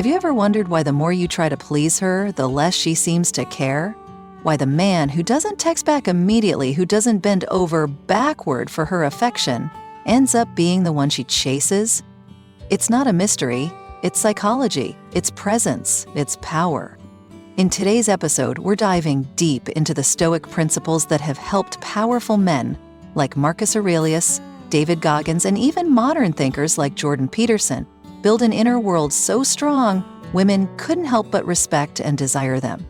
Have you ever wondered why the more you try to please her, the less she seems to care? Why the man who doesn't text back immediately, who doesn't bend over backward for her affection, ends up being the one she chases? It's not a mystery. It's psychology. It's presence. It's power. In today's episode, we're diving deep into the Stoic principles that have helped powerful men like Marcus Aurelius, David Goggins, and even modern thinkers like Jordan Peterson build an inner world so strong, women couldn't help but respect and desire them.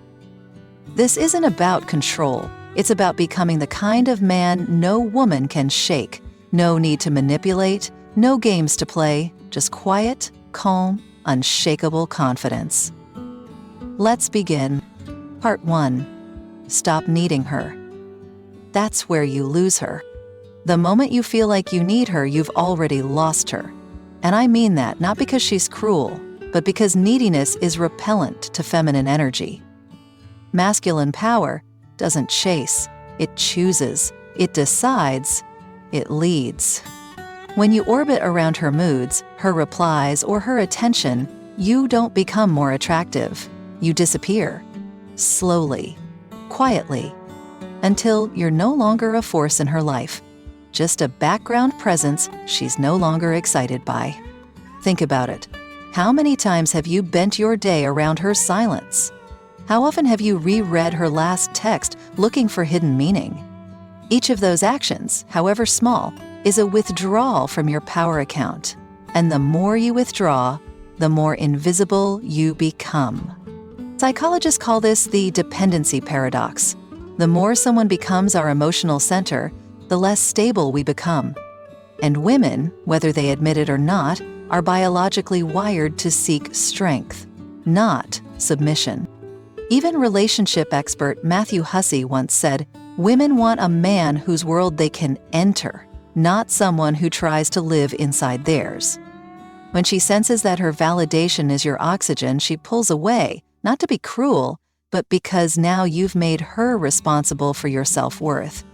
This isn't about control. It's about becoming the kind of man no woman can shake. No need to manipulate, no games to play, just quiet, calm, unshakable confidence. Let's begin. Part 1. Stop needing her. That's where you lose her. The moment you feel like you need her, you've already lost her. And I mean that not because she's cruel, but because neediness is repellent to feminine energy. Masculine power doesn't chase, it chooses, it decides, it leads. When you orbit around her moods, her replies, or her attention, you don't become more attractive. You disappear. Slowly, quietly, until you're no longer a force in her life. Just a background presence she's no longer excited by. Think about it. How many times have you bent your day around her silence? How often have you reread her last text looking for hidden meaning? Each of those actions, however small, is a withdrawal from your power account. And the more you withdraw, the more invisible you become. Psychologists call this the dependency paradox. The more someone becomes our emotional center, the less stable we become. And women, whether they admit it or not, are biologically wired to seek strength, not submission. Even relationship expert Matthew Hussey once said, "Women want a man whose world they can enter, not someone who tries to live inside theirs." When she senses that her validation is your oxygen, she pulls away, not to be cruel, but because now you've made her responsible for your self-worth.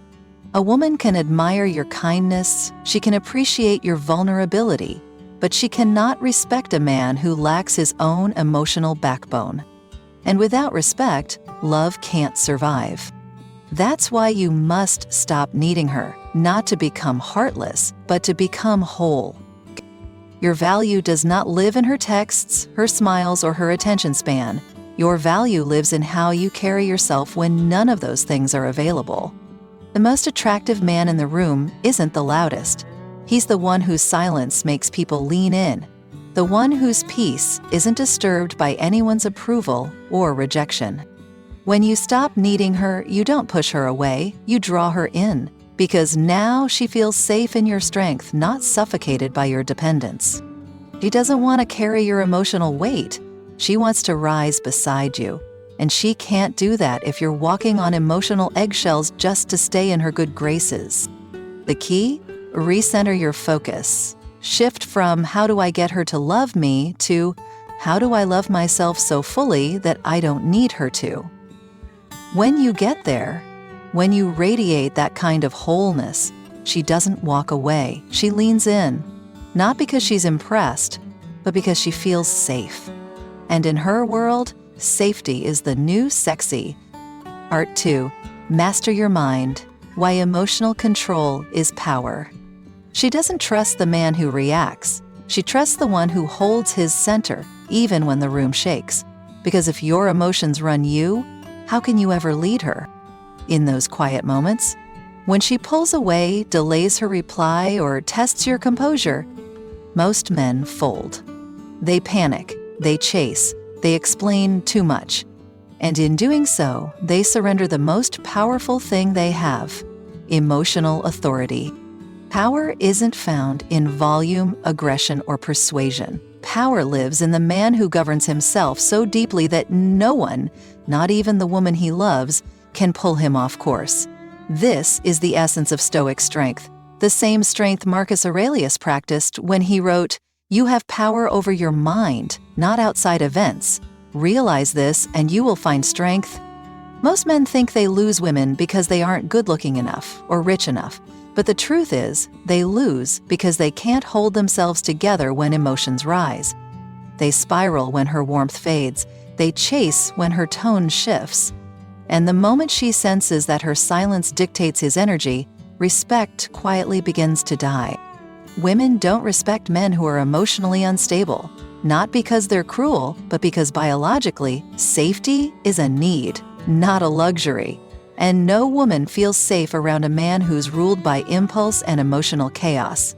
A woman can admire your kindness, she can appreciate your vulnerability, but she cannot respect a man who lacks his own emotional backbone. And without respect, love can't survive. That's why you must stop needing her, not to become heartless, but to become whole. Your value does not live in her texts, her smiles, or her attention span. Your value lives in how you carry yourself when none of those things are available. The most attractive man in the room isn't the loudest. He's the one whose silence makes people lean in. The one whose peace isn't disturbed by anyone's approval or rejection. When you stop needing her, you don't push her away, you draw her in, because now she feels safe in your strength, not suffocated by your dependence. She doesn't want to carry your emotional weight. She wants to rise beside you. And she can't do that if you're walking on emotional eggshells just to stay in her good graces. The key? Recenter your focus. Shift from how do I get her to love me to how do I love myself so fully that I don't need her to. When you get there, when you radiate that kind of wholeness, she doesn't walk away. She leans in, not because she's impressed, but because she feels safe. And in her world, safety is the new sexy. Part 2. Master your mind. Why emotional control is power. She doesn't trust the man who reacts. She trusts the one who holds his center, even when the room shakes. Because if your emotions run you, how can you ever lead her? In those quiet moments, when she pulls away, delays her reply, or tests your composure, most men fold. They panic, they chase, they explain too much. And in doing so, they surrender the most powerful thing they have: emotional authority. Power isn't found in volume, aggression, or persuasion. Power lives in the man who governs himself so deeply that no one, not even the woman he loves, can pull him off course. This is the essence of Stoic strength, the same strength Marcus Aurelius practiced when he wrote, "You have power over your mind, not outside events. Realize this and you will find strength." Most men think they lose women because they aren't good-looking enough or rich enough. But the truth is, they lose because they can't hold themselves together when emotions rise. They spiral when her warmth fades. They chase when her tone shifts. And the moment she senses that her silence dictates his energy, respect quietly begins to die. Women don't respect men who are emotionally unstable, not because they're cruel, but because biologically, safety is a need, not a luxury. And no woman feels safe around a man who's ruled by impulse and emotional chaos.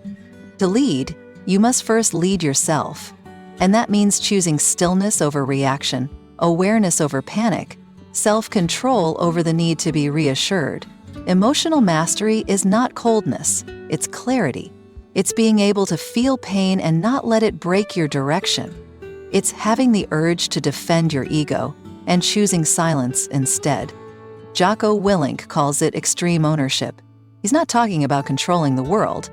To lead, you must first lead yourself. And that means choosing stillness over reaction, awareness over panic, self-control over the need to be reassured. Emotional mastery is not coldness, it's clarity. It's being able to feel pain and not let it break your direction. It's having the urge to defend your ego and choosing silence instead. Jocko Willink calls it extreme ownership. He's not talking about controlling the world.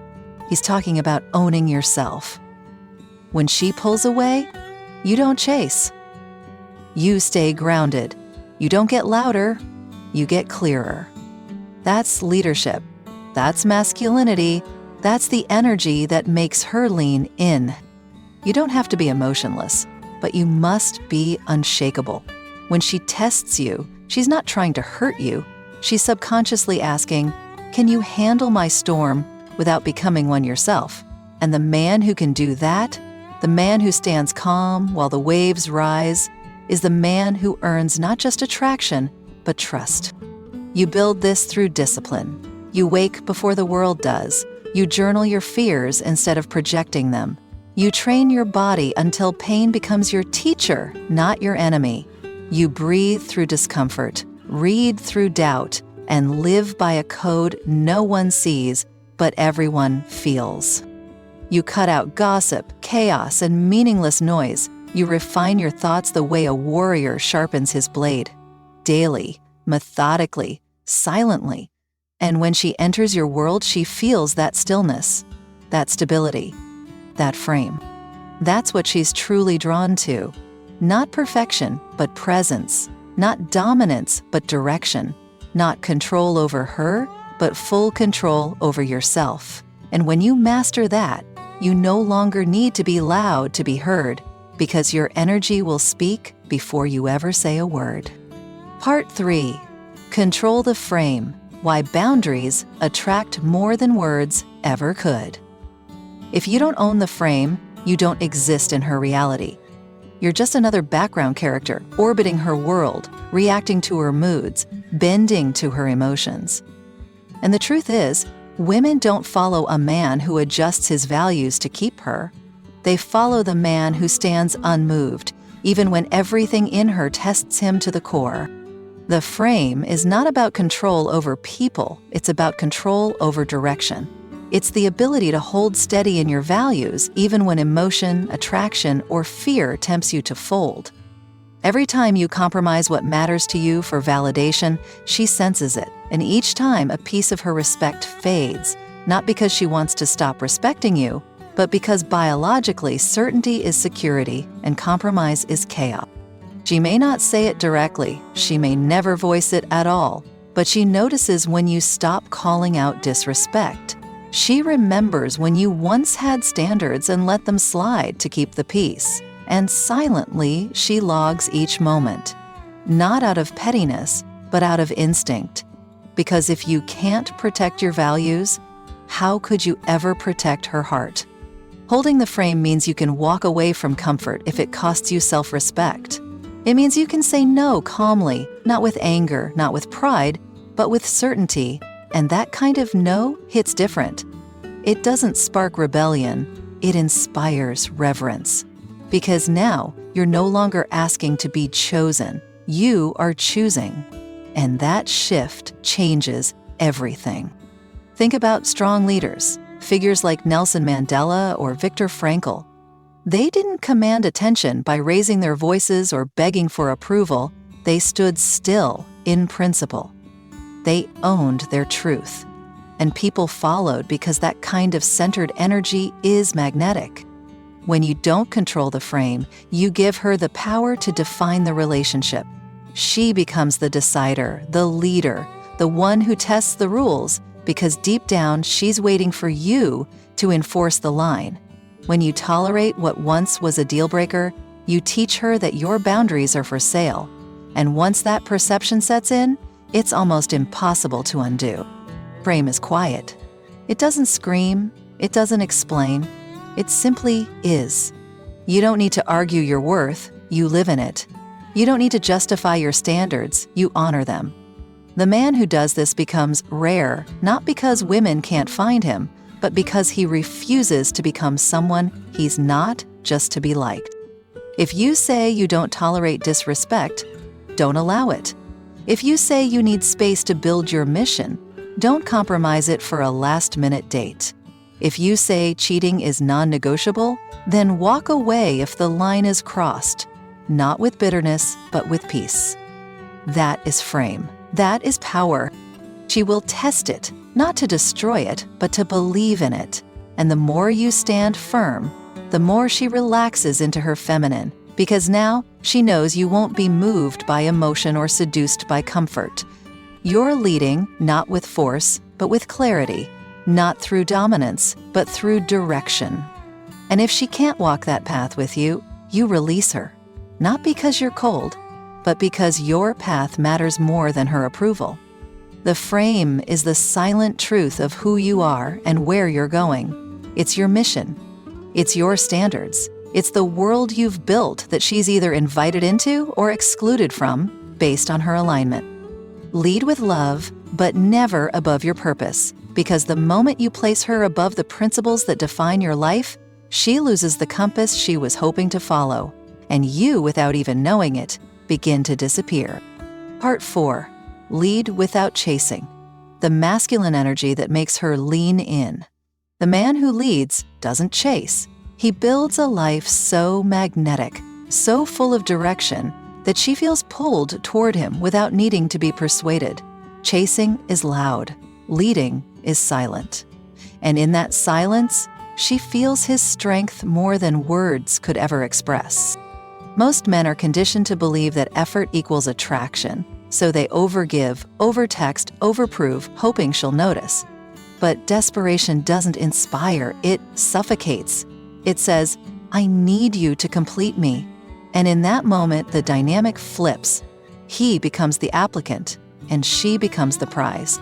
He's talking about owning yourself. When she pulls away, you don't chase. You stay grounded. You don't get louder, you get clearer. That's leadership. That's masculinity. That's the energy that makes her lean in. You don't have to be emotionless, but you must be unshakable. When she tests you, she's not trying to hurt you. She's subconsciously asking, can you handle my storm without becoming one yourself? And the man who can do that, the man who stands calm while the waves rise, is the man who earns not just attraction, but trust. You build this through discipline. You wake before the world does. You journal your fears instead of projecting them. You train your body until pain becomes your teacher, not your enemy. You breathe through discomfort, read through doubt, and live by a code no one sees, but everyone feels. You cut out gossip, chaos, and meaningless noise. You refine your thoughts the way a warrior sharpens his blade. Daily, methodically, silently. And when she enters your world, she feels that stillness, that stability, that frame. That's what she's truly drawn to. Not perfection, but presence. Not dominance, but direction. Not control over her, but full control over yourself. And when you master that, you no longer need to be loud to be heard, because your energy will speak before you ever say a word. Part 3. Control the frame. Why boundaries attract more than words ever could. If you don't own the frame, you don't exist in her reality. You're just another background character, orbiting her world, reacting to her moods, bending to her emotions. And the truth is, women don't follow a man who adjusts his values to keep her. They follow the man who stands unmoved, even when everything in her tests him to the core. The frame is not about control over people, it's about control over direction. It's the ability to hold steady in your values even when emotion, attraction, or fear tempts you to fold. Every time you compromise what matters to you for validation, she senses it, and each time a piece of her respect fades, not because she wants to stop respecting you, but because biologically certainty is security and compromise is chaos. She may not say it directly, she may never voice it at all, but she notices when you stop calling out disrespect. She remembers when you once had standards and let them slide to keep the peace, and silently she logs each moment. Not out of pettiness, but out of instinct. Because if you can't protect your values, how could you ever protect her heart? Holding the frame means you can walk away from comfort if it costs you self-respect. It means you can say no calmly, not with anger, not with pride, but with certainty, and that kind of no hits different. It doesn't spark rebellion, it inspires reverence. Because now you're no longer asking to be chosen, you are choosing. And that shift changes everything. Think about strong leaders, figures like Nelson Mandela or Viktor Frankl. They didn't command attention by raising their voices or begging for approval. They stood still in principle. They owned their truth. And people followed because that kind of centered energy is magnetic. When you don't control the frame, you give her the power to define the relationship. She becomes the decider, the leader, the one who tests the rules, because deep down she's waiting for you to enforce the line. When you tolerate what once was a deal breaker, you teach her that your boundaries are for sale. And once that perception sets in, it's almost impossible to undo. Frame is quiet. It doesn't scream. It doesn't explain. It simply is. You don't need to argue your worth. You live in it. You don't need to justify your standards. You honor them. The man who does this becomes rare, not because women can't find him, but because he refuses to become someone he's not just to be liked. If you say you don't tolerate disrespect, don't allow it. If you say you need space to build your mission, don't compromise it for a last-minute date. If you say cheating is non-negotiable, then walk away if the line is crossed, not with bitterness, but with peace. That is frame. That is power. She will test it, not to destroy it, but to believe in it. And the more you stand firm, the more she relaxes into her feminine, because now she knows you won't be moved by emotion or seduced by comfort. You're leading not with force, but with clarity, not through dominance, but through direction. And if she can't walk that path with you, you release her, not because you're cold, but because your path matters more than her approval. The frame is the silent truth of who you are and where you're going. It's your mission. It's your standards. It's the world you've built that she's either invited into or excluded from based on her alignment. Lead with love, but never above your purpose, because the moment you place her above the principles that define your life, she loses the compass she was hoping to follow, and you, without even knowing it, begin to disappear. Part 4. Lead without chasing. The masculine energy that makes her lean in. The man who leads doesn't chase. He builds a life so magnetic, so full of direction, that she feels pulled toward him without needing to be persuaded. Chasing is loud. Leading is silent. And in that silence, she feels his strength more than words could ever express. Most men are conditioned to believe that effort equals attraction, so they overgive, overtext, overprove, hoping she'll notice. But desperation doesn't inspire, it suffocates. It says, I need you to complete me. And in that moment, the dynamic flips. He becomes the applicant, and she becomes the prize.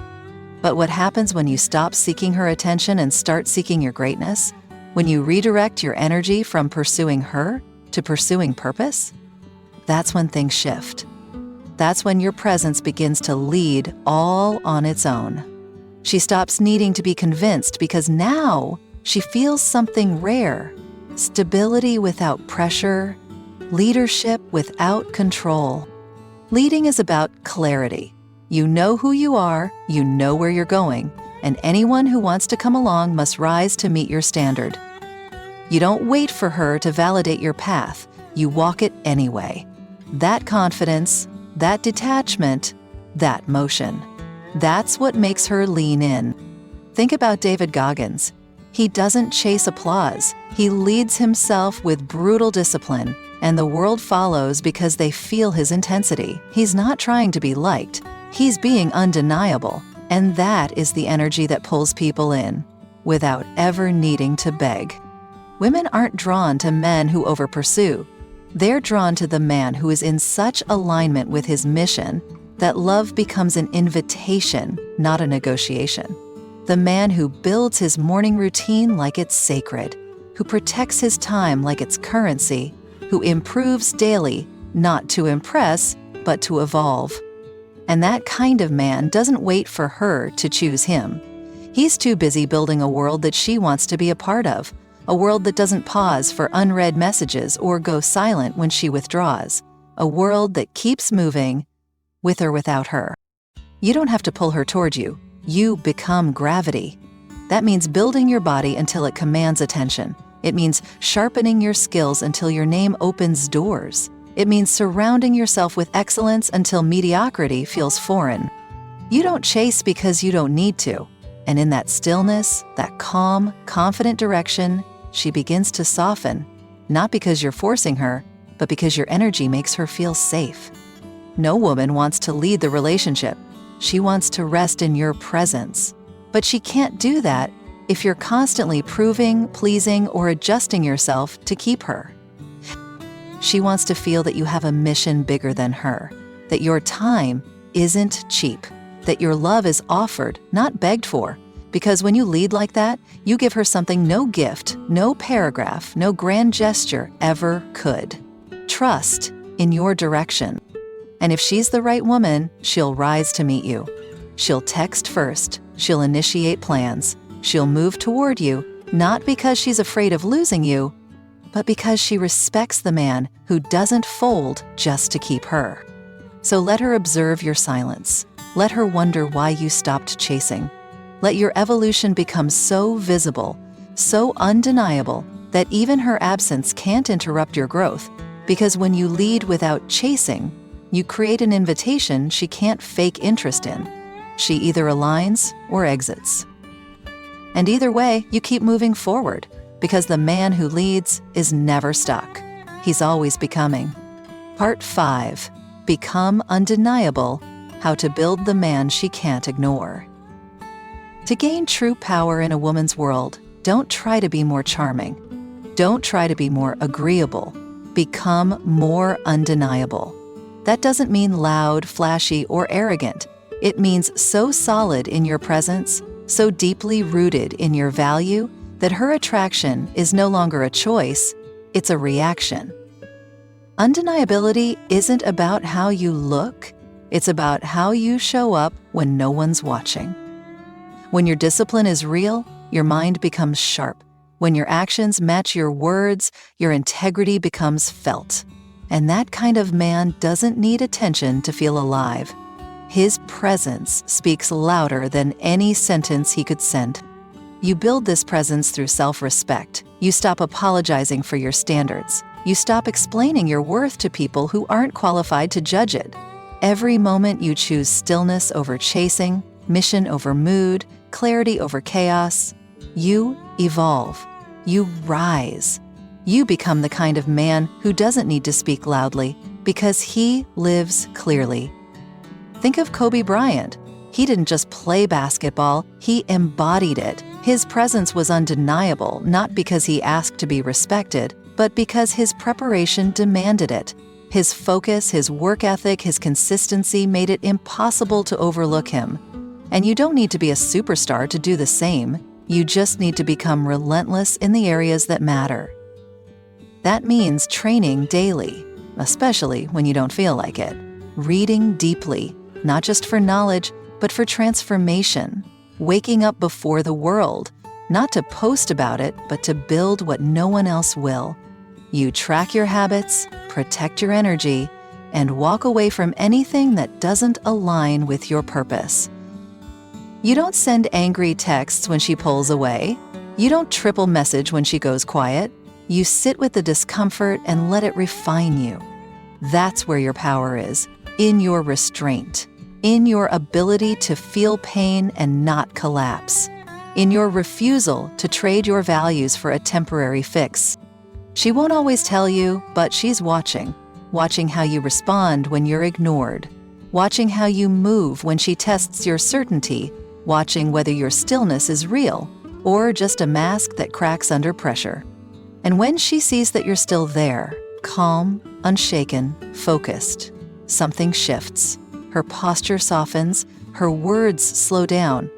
But what happens when you stop seeking her attention and start seeking your greatness? When you redirect your energy from pursuing her to pursuing purpose? That's when things shift. That's when your presence begins to lead all on its own. She stops needing to be convinced because now she feels something rare. Stability without pressure, leadership without control. Leading is about clarity. You know who you are, you know where you're going, and anyone who wants to come along must rise to meet your standard. You don't wait for her to validate your path, you walk it anyway. That confidence, that detachment, that motion. That's what makes her lean in. Think about David Goggins. He doesn't chase applause. He leads himself with brutal discipline, and the world follows because they feel his intensity. He's not trying to be liked. He's being undeniable, and that is the energy that pulls people in, without ever needing to beg. Women aren't drawn to men who overpursue. They're drawn to the man who is in such alignment with his mission that love becomes an invitation, not a negotiation. The man who builds his morning routine like it's sacred, who protects his time like it's currency, who improves daily, not to impress, but to evolve. And that kind of man doesn't wait for her to choose him. He's too busy building a world that she wants to be a part of, a world that doesn't pause for unread messages or go silent when she withdraws, a world that keeps moving, with or without her. You don't have to pull her toward you. You become gravity. That means building your body until it commands attention. It means sharpening your skills until your name opens doors. It means surrounding yourself with excellence until mediocrity feels foreign. You don't chase because you don't need to. And in that stillness, that calm, confident direction, she begins to soften, not because you're forcing her, but because your energy makes her feel safe. No woman wants to lead the relationship. She wants to rest in your presence. But she can't do that if you're constantly proving, pleasing, or adjusting yourself to keep her. She wants to feel that you have a mission bigger than her, that your time isn't cheap, that your love is offered, not begged for, because when you lead like that, you give her something no gift, no paragraph, no grand gesture ever could. Trust in your direction. And if she's the right woman, she'll rise to meet you. She'll text first, she'll initiate plans, she'll move toward you, not because she's afraid of losing you, but because she respects the man who doesn't fold just to keep her. So let her observe your silence. Let her wonder why you stopped chasing. Let your evolution become so visible, so undeniable, that even her absence can't interrupt your growth, because when you lead without chasing, you create an invitation she can't fake interest in. She either aligns or exits. And either way, you keep moving forward, because the man who leads is never stuck. He's always becoming. Part 5. Become undeniable. How to build the man she can't ignore. To gain true power in a woman's world, don't try to be more charming. Don't try to be more agreeable. Become more undeniable. That doesn't mean loud, flashy, or arrogant. It means so solid in your presence, so deeply rooted in your value, that her attraction is no longer a choice, it's a reaction. Undeniability isn't about how you look, it's about how you show up when no one's watching. When your discipline is real, your mind becomes sharp. When your actions match your words, your integrity becomes felt. And that kind of man doesn't need attention to feel alive. His presence speaks louder than any sentence he could send. You build this presence through self-respect. You stop apologizing for your standards. You stop explaining your worth to people who aren't qualified to judge it. Every moment you choose stillness over chasing, mission over mood, clarity over chaos, you evolve. You rise. You become the kind of man who doesn't need to speak loudly because he lives clearly. Think of Kobe Bryant. He didn't just play basketball, he embodied it. His presence was undeniable, not because he asked to be respected, but because his preparation demanded it. His focus, his work ethic, his consistency made it impossible to overlook him. And you don't need to be a superstar to do the same. You just need to become relentless in the areas that matter. That means training daily, especially when you don't feel like it. Reading deeply, not just for knowledge, but for transformation. Waking up before the world, not to post about it, but to build what no one else will. You track your habits, protect your energy, and walk away from anything that doesn't align with your purpose. You don't send angry texts when she pulls away. You don't triple message when she goes quiet. You sit with the discomfort and let it refine you. That's where your power is, in your restraint, in your ability to feel pain and not collapse, in your refusal to trade your values for a temporary fix. She won't always tell you, but she's watching how you respond when you're ignored, watching how you move when she tests your certainty, watching whether your stillness is real or just a mask that cracks under pressure. And when she sees that you're still there, calm, unshaken, focused, something shifts. Her posture softens, her words slow down,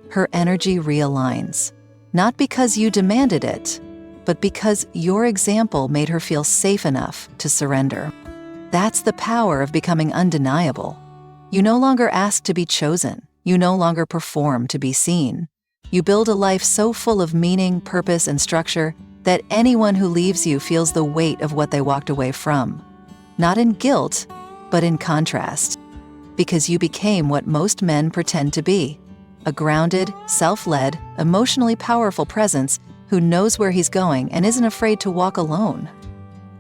her energy realigns. Not because you demanded it, but because your example made her feel safe enough to surrender. That's the power of becoming undeniable. You no longer ask to be chosen. You no longer perform to be seen. You build a life so full of meaning, purpose, and structure that anyone who leaves you feels the weight of what they walked away from. Not in guilt, but in contrast. Because you became what most men pretend to be. A grounded, self-led, emotionally powerful presence who knows where he's going and isn't afraid to walk alone.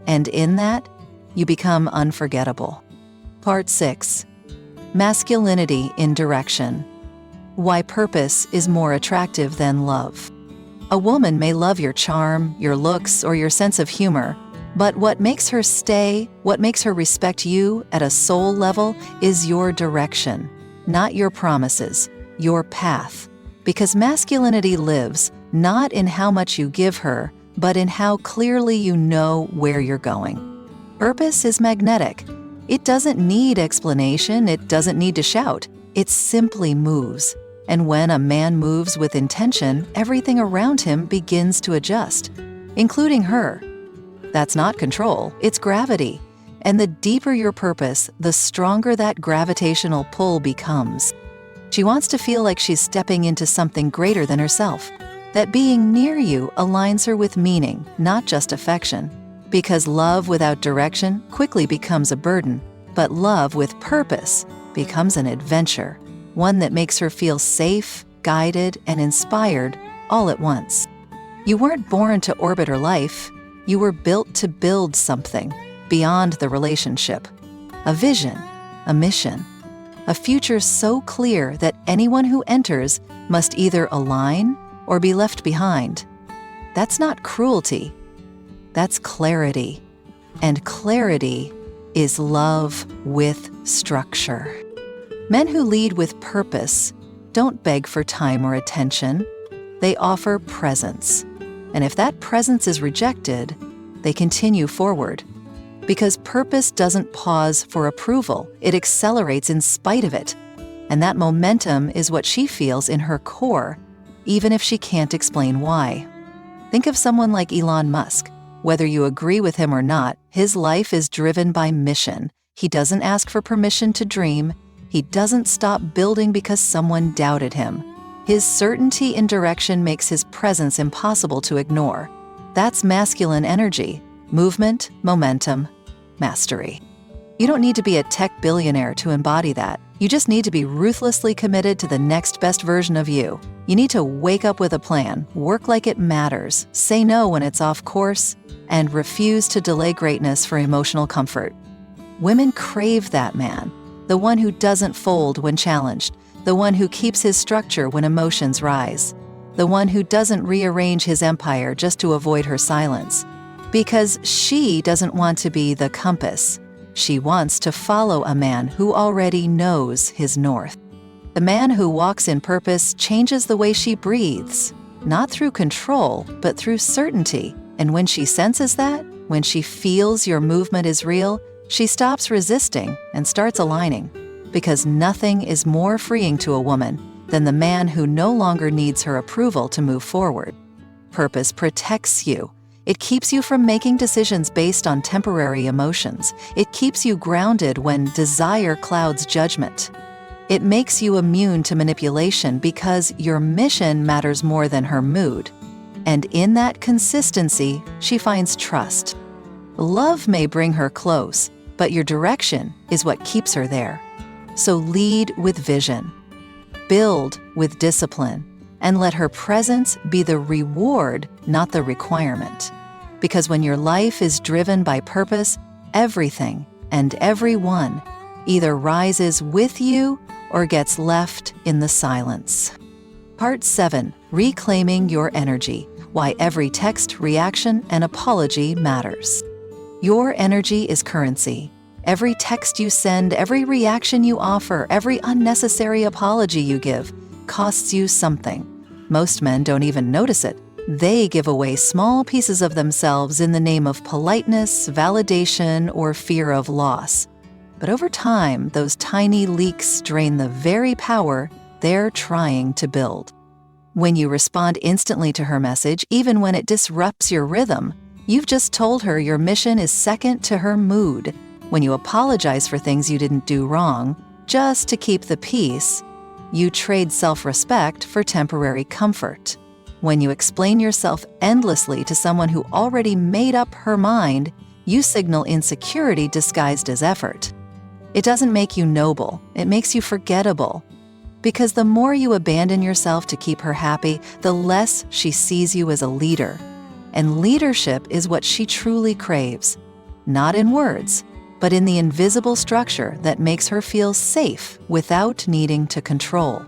And in that, you become unforgettable. Part 6. Masculinity in direction. Why purpose is more attractive than love. A woman may love your charm, your looks, or your sense of humor, but what makes her stay, what makes her respect you at a soul level is your direction, not your promises, your path. Because masculinity lives not in how much you give her, but in how clearly you know where you're going. Purpose is magnetic. It doesn't need explanation, it doesn't need to shout. It simply moves. And when a man moves with intention, everything around him begins to adjust, including her. That's not control, it's gravity. And the deeper your purpose, the stronger that gravitational pull becomes. She wants to feel like she's stepping into something greater than herself. That being near you aligns her with meaning, not just affection. Because love without direction quickly becomes a burden, but love with purpose becomes an adventure, one that makes her feel safe, guided, and inspired all at once. You weren't born to orbit her life. You were built to build something beyond the relationship. A vision, a mission, a future so clear that anyone who enters must either align or be left behind. That's not cruelty. That's clarity. And clarity is love with structure. Men who lead with purpose don't beg for time or attention. They offer presence. And if that presence is rejected, they continue forward. Because purpose doesn't pause for approval, it accelerates in spite of it. And that momentum is what she feels in her core, even if she can't explain why. Think of someone like Elon Musk. Whether you agree with him or not, his life is driven by mission. He doesn't ask for permission to dream. He doesn't stop building because someone doubted him. His certainty in direction makes his presence impossible to ignore. That's masculine energy, movement, momentum, mastery. You don't need to be a tech billionaire to embody that. You just need to be ruthlessly committed to the next best version of you. You need to wake up with a plan, work like it matters, say no when it's off course, and refuse to delay greatness for emotional comfort. Women crave that man, the one who doesn't fold when challenged, the one who keeps his structure when emotions rise, the one who doesn't rearrange his empire just to avoid her silence. Because she doesn't want to be the compass. She wants to follow a man who already knows his north. The man who walks in purpose changes the way she breathes, not through control, but through certainty. And when she senses that, when she feels your movement is real, she stops resisting and starts aligning. Because nothing is more freeing to a woman than the man who no longer needs her approval to move forward. Purpose protects you. It keeps you from making decisions based on temporary emotions. It keeps you grounded when desire clouds judgment. It makes you immune to manipulation because your mission matters more than her mood. And in that consistency, she finds trust. Love may bring her close, but your direction is what keeps her there. So lead with vision, build with discipline, and let her presence be the reward, not the requirement. Because when your life is driven by purpose, everything and everyone either rises with you or gets left in the silence. Part 7. Reclaiming your energy. Why every text, reaction, and apology matters. Your energy is currency. Every text you send, every reaction you offer, every unnecessary apology you give costs you something. Most men don't even notice it. They give away small pieces of themselves in the name of politeness, validation, or fear of loss. But over time, those tiny leaks drain the very power they're trying to build. When you respond instantly to her message, even when it disrupts your rhythm, you've just told her your mission is second to her mood. When you apologize for things you didn't do wrong, just to keep the peace, you trade self-respect for temporary comfort. When you explain yourself endlessly to someone who already made up her mind, you signal insecurity disguised as effort. It doesn't make you noble, it makes you forgettable. Because the more you abandon yourself to keep her happy, the less she sees you as a leader. And leadership is what she truly craves. Not in words, but in the invisible structure that makes her feel safe without needing to control.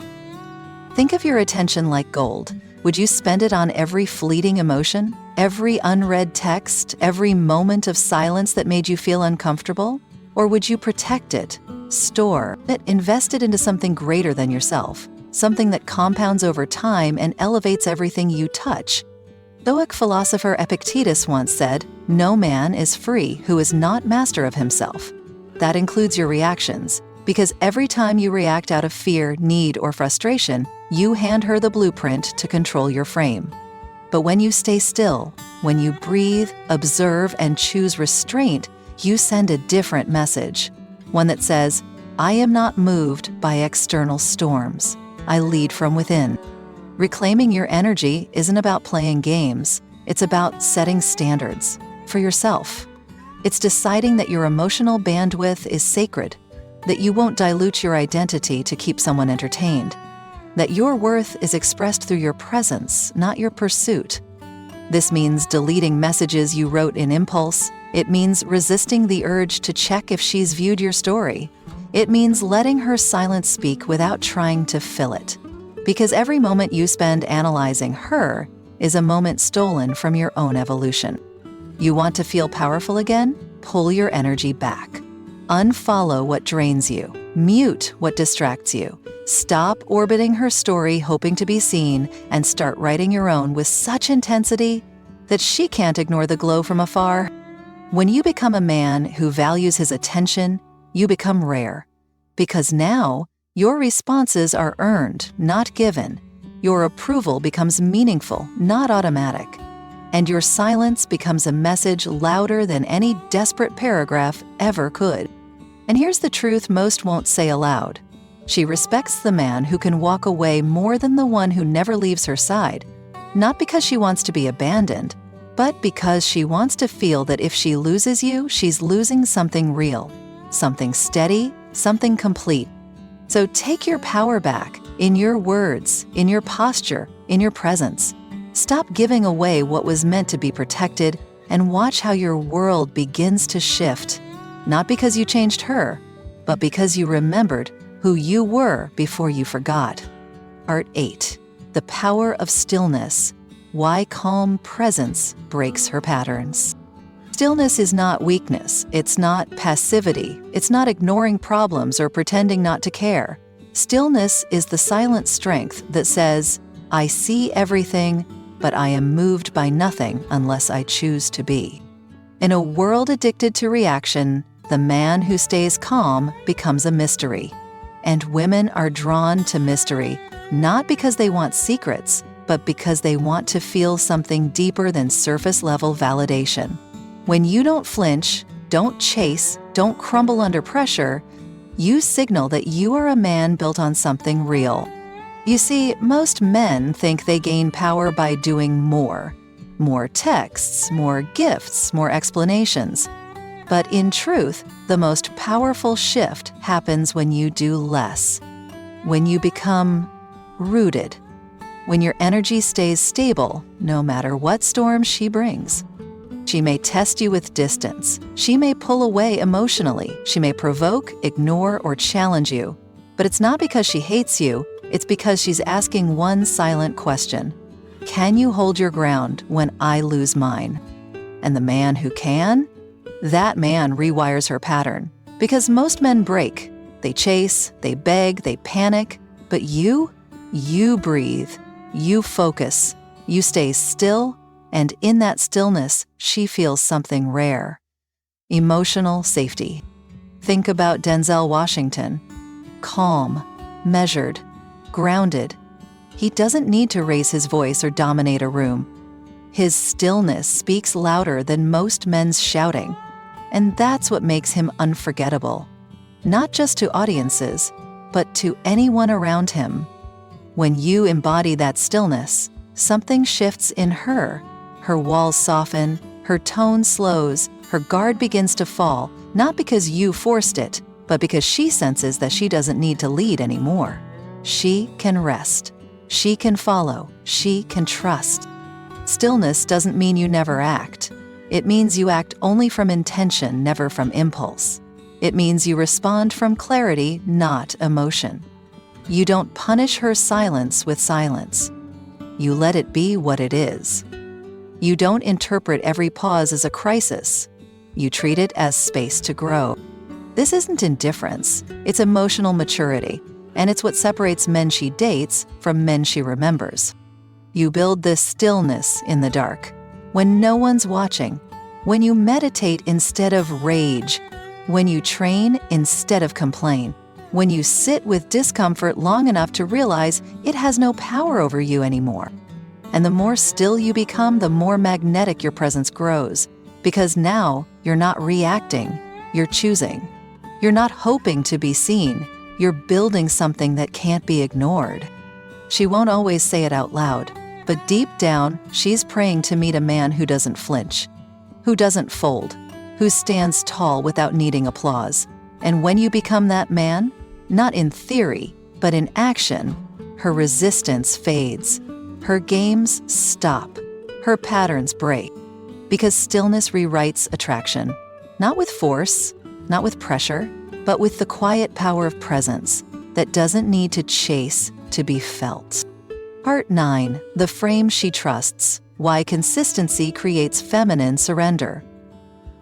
Think of your attention like gold. Would you spend it on every fleeting emotion, every unread text, every moment of silence that made you feel uncomfortable? Or would you protect it, store it, invest it into something greater than yourself, something that compounds over time and elevates everything you touch. Stoic philosopher Epictetus once said, "No man is free who is not master of himself." That includes your reactions, because every time you react out of fear, need, or frustration, you hand her the blueprint to control your frame. But when you stay still, when you breathe, observe, and choose restraint, you send a different message. One that says, "I am not moved by external storms. I lead from within." Reclaiming your energy isn't about playing games. It's about setting standards for yourself. It's deciding that your emotional bandwidth is sacred, that you won't dilute your identity to keep someone entertained, that your worth is expressed through your presence, not your pursuit. This means deleting messages you wrote in impulse. It means resisting the urge to check if she's viewed your story. It means letting her silence speak without trying to fill it. Because every moment you spend analyzing her is a moment stolen from your own evolution. You want to feel powerful again? Pull your energy back. Unfollow what drains you. Mute what distracts you. Stop orbiting her story hoping to be seen and start writing your own with such intensity that she can't ignore the glow from afar. When you become a man who values his attention, you become rare. Because now, your responses are earned, not given. Your approval becomes meaningful, not automatic. And your silence becomes a message louder than any desperate paragraph ever could. And here's the truth most won't say aloud. She respects the man who can walk away more than the one who never leaves her side, not because she wants to be abandoned, but because she wants to feel that if she loses you, she's losing something real, something steady, something complete. So take your power back in your words, in your posture, in your presence. Stop giving away what was meant to be protected and watch how your world begins to shift, not because you changed her, but because you remembered who you were before you forgot. Part 8. The Power of Stillness. Why calm presence breaks her patterns. Stillness is not weakness. It's not passivity. It's not ignoring problems or pretending not to care. Stillness is the silent strength that says, "I see everything, but I am moved by nothing unless I choose to be." In a world addicted to reaction, the man who stays calm becomes a mystery. And women are drawn to mystery, not because they want secrets, but because they want to feel something deeper than surface-level validation. When you don't flinch, don't chase, don't crumble under pressure, you signal that you are a man built on something real. You see, most men think they gain power by doing more. More texts, more gifts, more explanations. But in truth, the most powerful shift happens when you do less. When you become rooted. When your energy stays stable, no matter what storm she brings. She may test you with distance. She may pull away emotionally. She may provoke, ignore, or challenge you. But it's not because she hates you. It's because she's asking one silent question. Can you hold your ground when I lose mine? And the man who can? That man rewires her pattern. Because most men break. They chase, they beg, they panic. But you breathe. You focus. You stay still. And in that stillness, she feels something rare. Emotional safety. Think about Denzel Washington. Calm, measured, grounded. He doesn't need to raise his voice or dominate a room. His stillness speaks louder than most men's shouting. And that's what makes him unforgettable. Not just to audiences, but to anyone around him. When you embody that stillness, something shifts in her. Her walls soften, her tone slows, her guard begins to fall, not because you forced it, but because she senses that she doesn't need to lead anymore. She can rest. She can follow. She can trust. Stillness doesn't mean you never act. It means you act only from intention, never from impulse. It means you respond from clarity, not emotion. You don't punish her silence with silence. You let it be what it is. You don't interpret every pause as a crisis. You treat it as space to grow. This isn't indifference. It's emotional maturity. and it's what separates men she dates from men she remembers. You build this stillness in the dark, when no one's watching, when you meditate instead of rage, when you train instead of complain, when you sit with discomfort long enough to realize it has no power over you anymore. And the more still you become, the more magnetic your presence grows, because now you're not reacting, you're choosing. You're not hoping to be seen, you're building something that can't be ignored. She won't always say it out loud, but deep down, she's praying to meet a man who doesn't flinch, who doesn't fold, who stands tall without needing applause. And when you become that man, not in theory, but in action, her resistance fades. Her games stop. Her patterns break. Because stillness rewrites attraction, not with force, not with pressure, but with the quiet power of presence that doesn't need to chase to be felt. Part 9. The frame she trusts. Why consistency creates feminine surrender.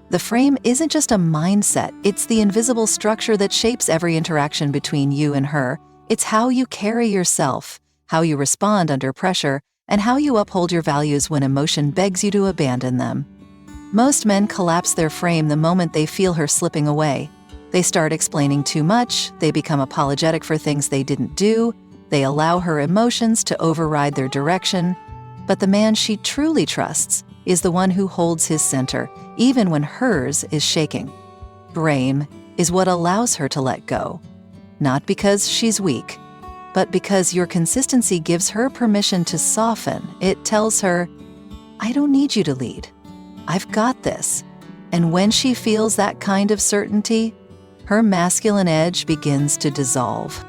The frame isn't just a mindset, it's the invisible structure that shapes every interaction between you and her. It's how you carry yourself, how you respond under pressure, and how you uphold your values when emotion begs you to abandon them. Most men collapse their frame the moment they feel her slipping away. They start explaining too much, they become apologetic for things they didn't do, they allow her emotions to override their direction. But the man she truly trusts is the one who holds his center, even when hers is shaking. Frame is what allows her to let go, not because she's weak, but because your consistency gives her permission to soften. It tells her, I don't need you to lead. I've got this. And when she feels that kind of certainty, her masculine edge begins to dissolve.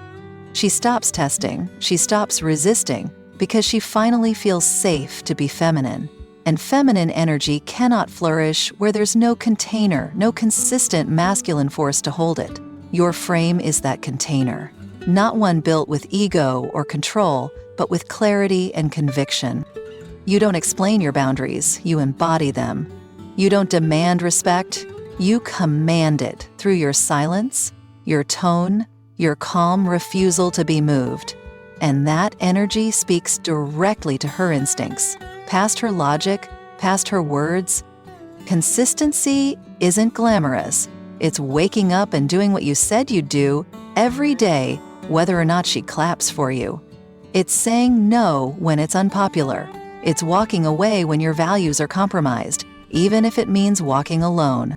She stops testing, she stops resisting, because she finally feels safe to be feminine. And feminine energy cannot flourish where there's no container, no consistent masculine force to hold it. Your frame is that container, not one built with ego or control, but with clarity and conviction. You don't explain your boundaries, you embody them. You don't demand respect, you command it through your silence, your tone, your calm refusal to be moved. And that energy speaks directly to her instincts, past her logic, past her words. Consistency isn't glamorous. It's waking up and doing what you said you'd do every day, whether or not she claps for you. It's saying no when it's unpopular. It's walking away when your values are compromised, even if it means walking alone.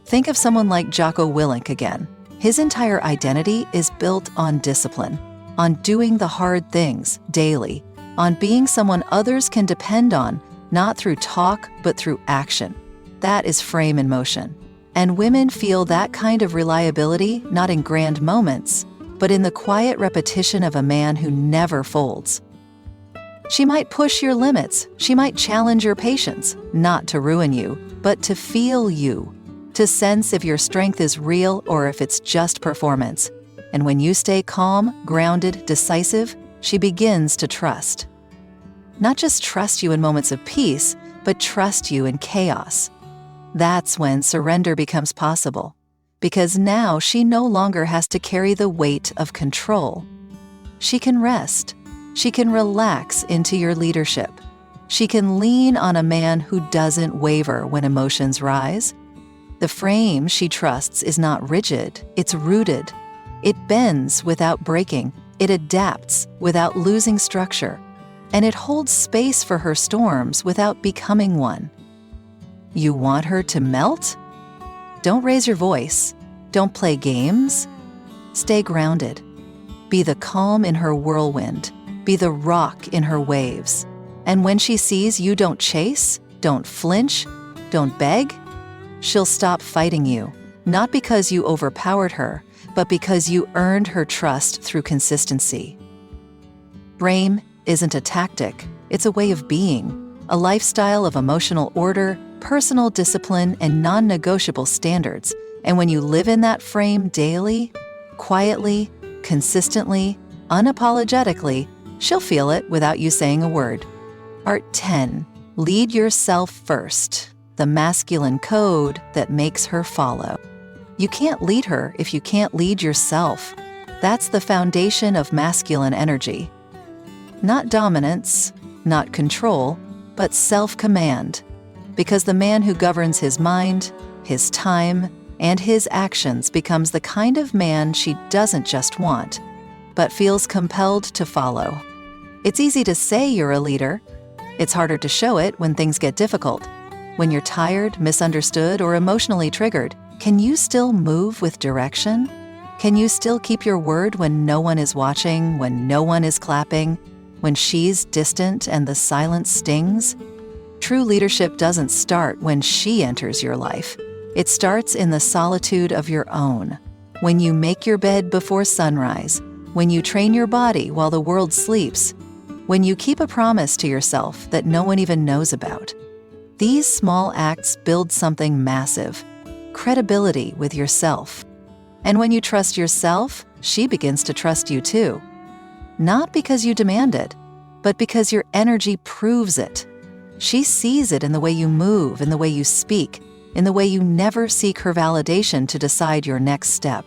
Think of someone like Jocko Willink again. His entire identity is built on discipline, on doing the hard things daily, on being someone others can depend on, not through talk, but through action. That is frame in motion. And women feel that kind of reliability not in grand moments, but in the quiet repetition of a man who never folds. She might push your limits, she might challenge your patience, not to ruin you, but to feel you, to sense if your strength is real or if it's just performance. And when you stay calm, grounded, decisive, she begins to trust. Not just trust you in moments of peace, but trust you in chaos. That's when surrender becomes possible, because now she no longer has to carry the weight of control. She can rest. She can relax into your leadership. She can lean on a man who doesn't waver when emotions rise. The frame she trusts is not rigid, it's rooted. It bends without breaking. It adapts without losing structure. And it holds space for her storms without becoming one. You want her to melt? Don't raise your voice. Don't play games. Stay grounded. Be the calm in her whirlwind. Be the rock in her waves. And when she sees you don't chase, don't flinch, don't beg, she'll stop fighting you, not because you overpowered her, but because you earned her trust through consistency. Frame isn't a tactic, it's a way of being, a lifestyle of emotional order, personal discipline, and non-negotiable standards. And when you live in that frame daily, quietly, consistently, unapologetically, she'll feel it without you saying a word. Part 10. Lead yourself first, the masculine code that makes her follow. You can't lead her if you can't lead yourself. That's the foundation of masculine energy. Not dominance, not control, but self-command. Because the man who governs his mind, his time, and his actions becomes the kind of man she doesn't just want, but feels compelled to follow. It's easy to say you're a leader. It's harder to show it when things get difficult. When you're tired, misunderstood, or emotionally triggered, can you still move with direction? Can you still keep your word when no one is watching, when no one is clapping, when she's distant and the silence stings? True leadership doesn't start when she enters your life. It starts in the solitude of your own. When you make your bed before sunrise, when you train your body while the world sleeps, when you keep a promise to yourself that no one even knows about. These small acts build something massive, credibility with yourself. And when you trust yourself, she begins to trust you too. Not because you demand it, but because your energy proves it. She sees it in the way you move, in the way you speak, in the way you never seek her validation to decide your next step.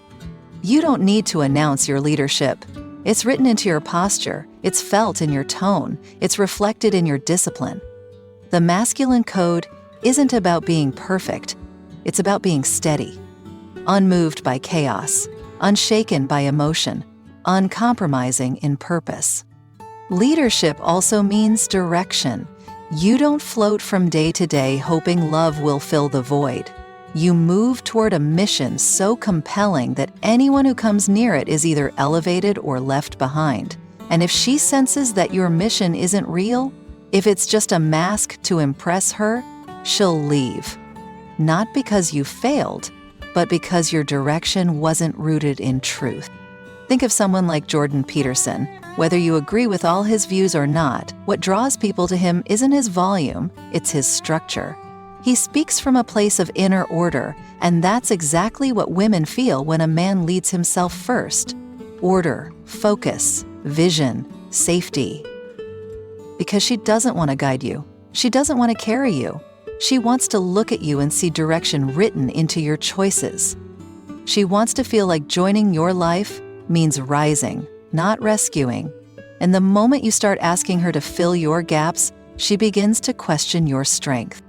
You don't need to announce your leadership. It's written into your posture, it's felt in your tone, it's reflected in your discipline. The masculine code isn't about being perfect, it's about being steady. Unmoved by chaos, unshaken by emotion, uncompromising in purpose. Leadership also means direction. You don't float from day to day hoping love will fill the void. You move toward a mission so compelling that anyone who comes near it is either elevated or left behind. And if she senses that your mission isn't real, if it's just a mask to impress her, she'll leave. Not because you failed, but because your direction wasn't rooted in truth. Think of someone like Jordan Peterson. Whether you agree with all his views or not, what draws people to him isn't his volume, it's his structure. He speaks from a place of inner order, and that's exactly what women feel when a man leads himself first. Order, focus, vision, safety. Because she doesn't want to guide you. She doesn't want to carry you. She wants to look at you and see direction written into your choices. She wants to feel like joining your life means rising, not rescuing. And the moment you start asking her to fill your gaps, she begins to question your strength.